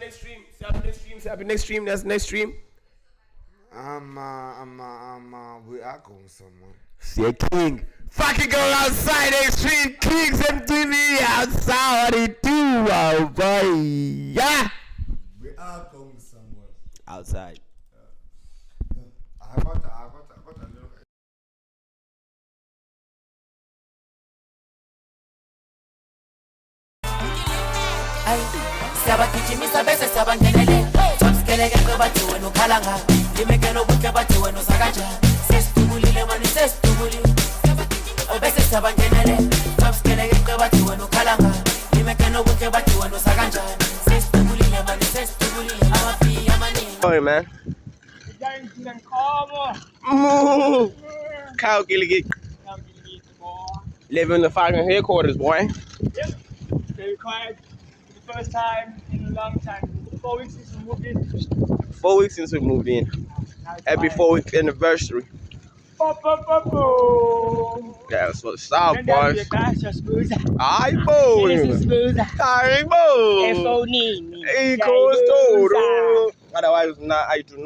next stream. That's next stream. We are going somewhere. See king. Fucking go outside next stream. Kings MTV outside. What do you do, oh boy? Yeah. We are going somewhere. Outside. I got a little. Siyabagijimisa bese siyabangenele Jobskeleke kwebathi wena ukhala nga Limekelo kuhle bathi wena usakanjani Sesitubulile mani sesitubulile Bese siyabangenele Jobskeleke kwebathi wena ukhala nga Limekelo kuhle bathi wena usakanjani Sesitubulile mani sesitubulile Amapi amaningi Sorry man. Cow Gilligit. Live in the fucking headquarters, boy. Yep. Very quiet. For the first time in a long time. 4 weeks since we moved in. 4 weeks since we moved in. Happy 4-week anniversary. Yeah, that's what's up, boys. Aye, boy. Aye, boy. eQonce. Otherwise, I do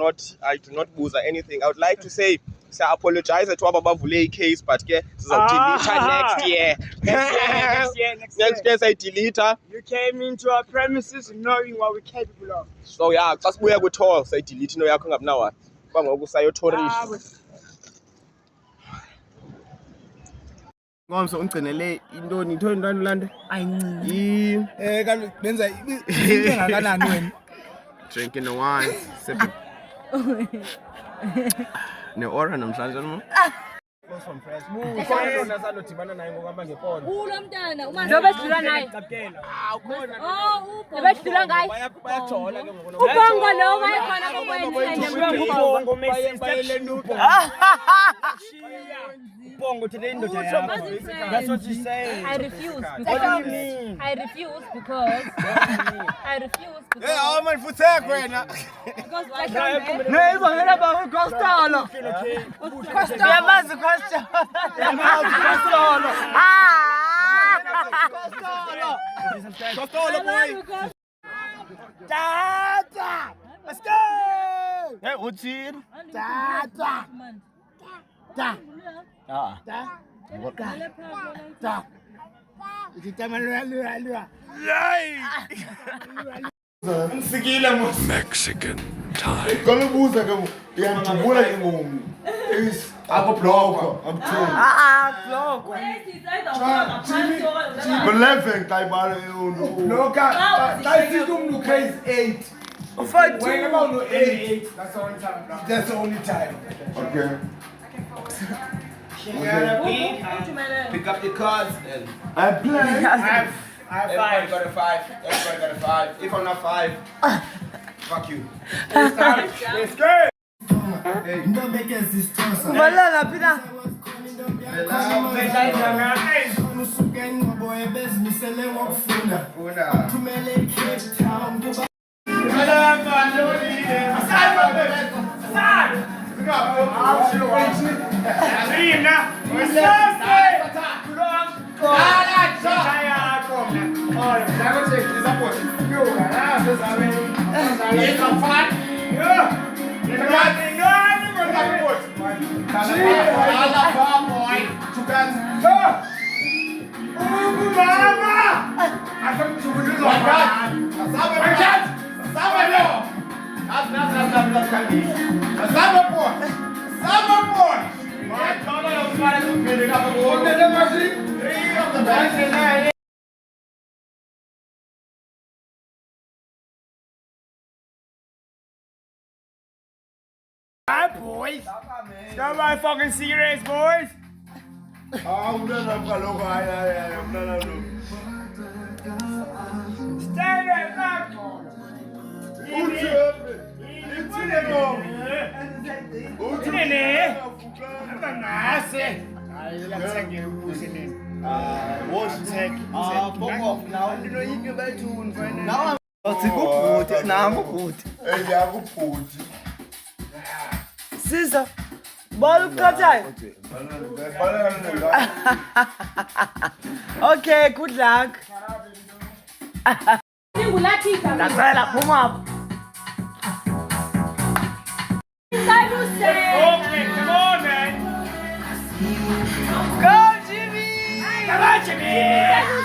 not booze or anything. I would like to say, I apologize to Abavule case, but delete next year. Next year, I delete her. You came into our premises knowing what we're capable of. So yeah, just we are good all. So I delete no yakho ngabnawa. Bangokusayothorish. Ngomso ungcinele intoni ulande? Ayincinci. Kaloku benza into ngakanani wena? Drinking the wine, sipping. Ne-aura namhlanje noma? Close from fresh. Ukhona sanodibana naye ngokuhamba ngephondo. Ulo mntana uma nobedlula naye. Ukhona. Nobedlula ngaye. Bayajola ke ngoku. Ubongo lo wayekhona kokwenzeni Ubongo Messi. Ubongo today indoda yakho. That's what you say. I refuse because What do you mean? I refuse because Hey, how man futhi wena? because I can't. Nezongela ba uCostolo. Yamazi question. Costolo boy. Tata. Let's go. Hey, uthini? Tata. Ta. Ah. Ta. Mexican time. Kalobuza ke uyandibula ke ngomu. Is bloko. I'm telling. Bloko. Beleveng taibale No ka. Kasi umnu case 8. When about 8. That's the only time. That's the only time. Okay. Pick up the cards then. I play. I have Everybody 5. got a 5. Everybody got a 5. If I'm not 5, fuck you. Let's go. Kubalanga phina. Boys, don't be fucking serious, boys. Stand up, Sister, ball ukuthathayo. Okay, good luck. Ndacela phuma apha. Go Jimmy! Come on, Jimmy!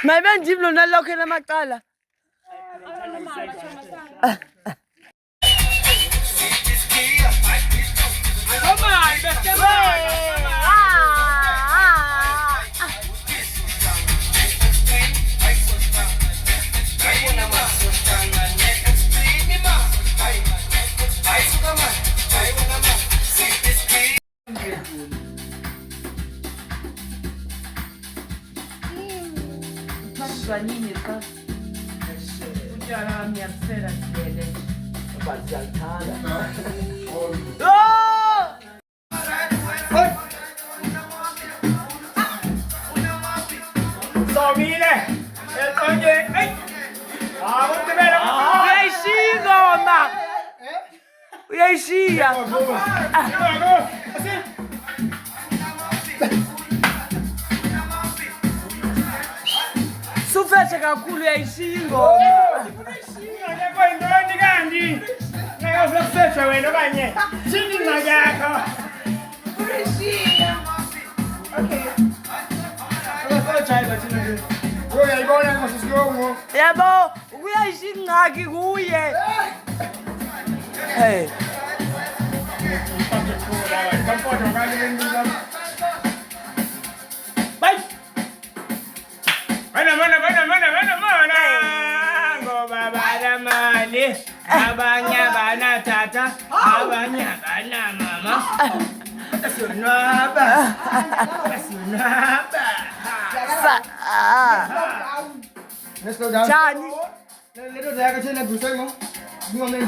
Mayibe ndim lona lokho namaqala. Uyayishiya. Sufethe kakhulu uyayishiya ingoma. Yabo, uyayishiya ingxaki kuye. Hey. Abanye banatata, abanye banamama. Asunaba. Let's go down. Jani. Little dagger to the Gusemo. You want me to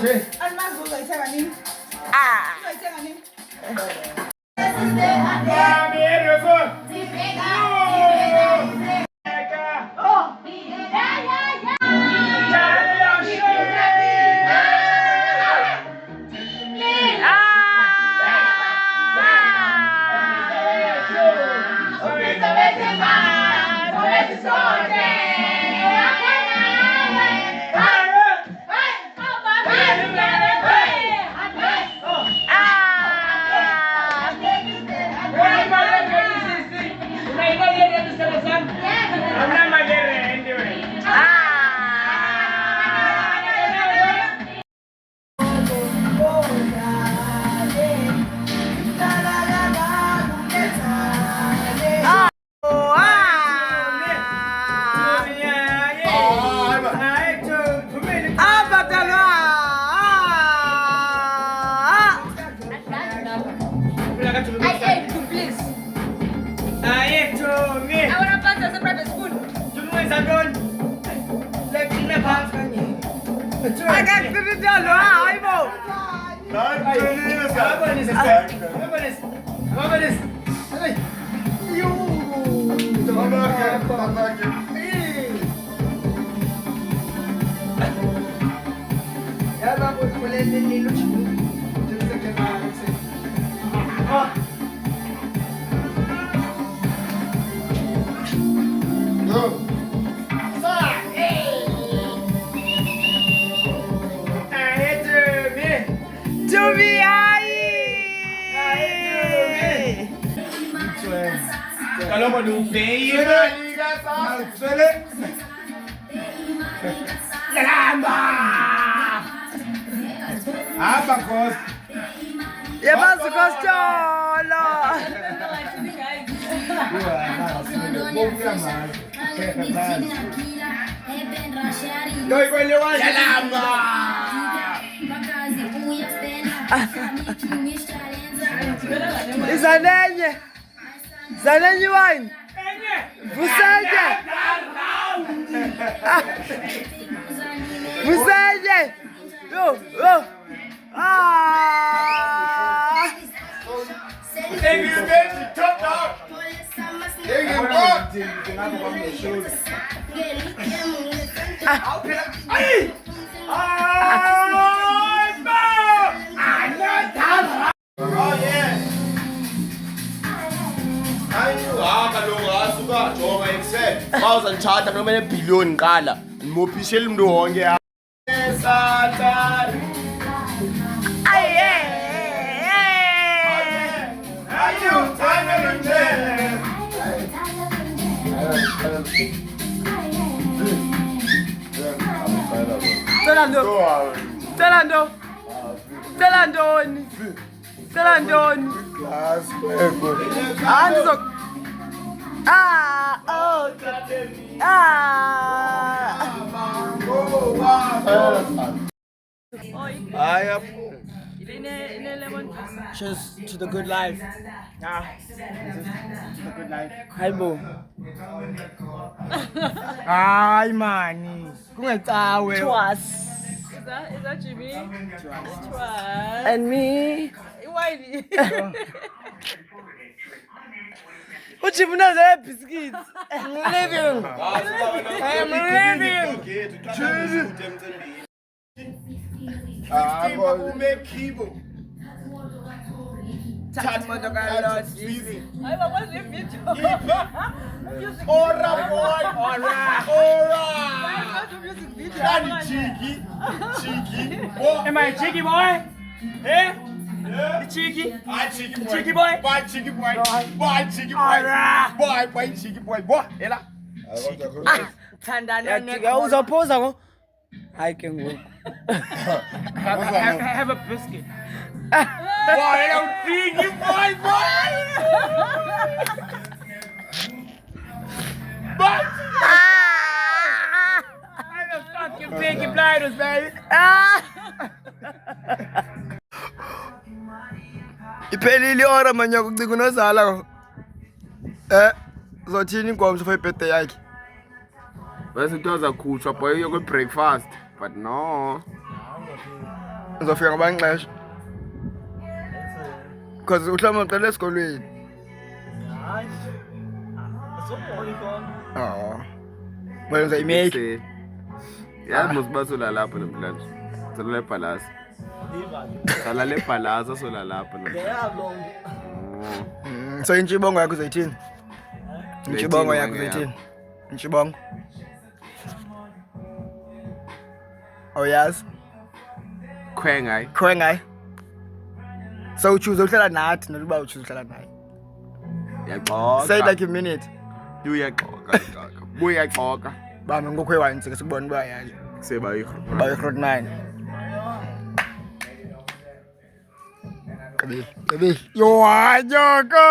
Zanenye wine. Vusaje. Vusaje. Yo. Ah. Mawuzandithatha nomene ebhiliyoni qala ndimophishela umntu wonke Cela ntoni? Cheers to the good life. To the good life. Hayibo. Hayi mani. Kungecawe. Twas. Is that Jimmy? Twas. And me. Why? What you know that biscuits? I'm living. Chat mo to Carlos. Easy. I was in video. Ora boy. Music video. Daddy cheeky. Am I cheeky boy? Eh? The cheeky? Cheeky boy. Boy cheeky boy. Boy cheeky boy. Boy, ela. Thandana neke uzophuza ngo. Hayi ke ngoku. Have a biscuit. Boy, don't cheeky boy. But I'm a fucking Peaky Blinders, baby. Iphelile ihora manya kucika unozala ko. Uzothini ingomso for ibirthday yakhe? bese into zakhutshwa boy yokwe breakfast but no Uzofika ngabanxesha. Because uhlama uqele esikolweni. Wenza imake. yazi mosibasola lapho namhlanje sola lepalace sala lepalace sola lapho namhlanje So inchibongo yakho uzayithini? Inchibongo yakho uzayithini? Inchibongo. Oh yes. Khwengai. So choose uhlala nathi nokuba uchoose uhlala naye. yaxoka Say it like a minute. uyaxoka buyaxoka Bami ngokho ewansi ke sikubona uba yazi. seba Ba i-grade 9. Kabi. Yo, ajoko.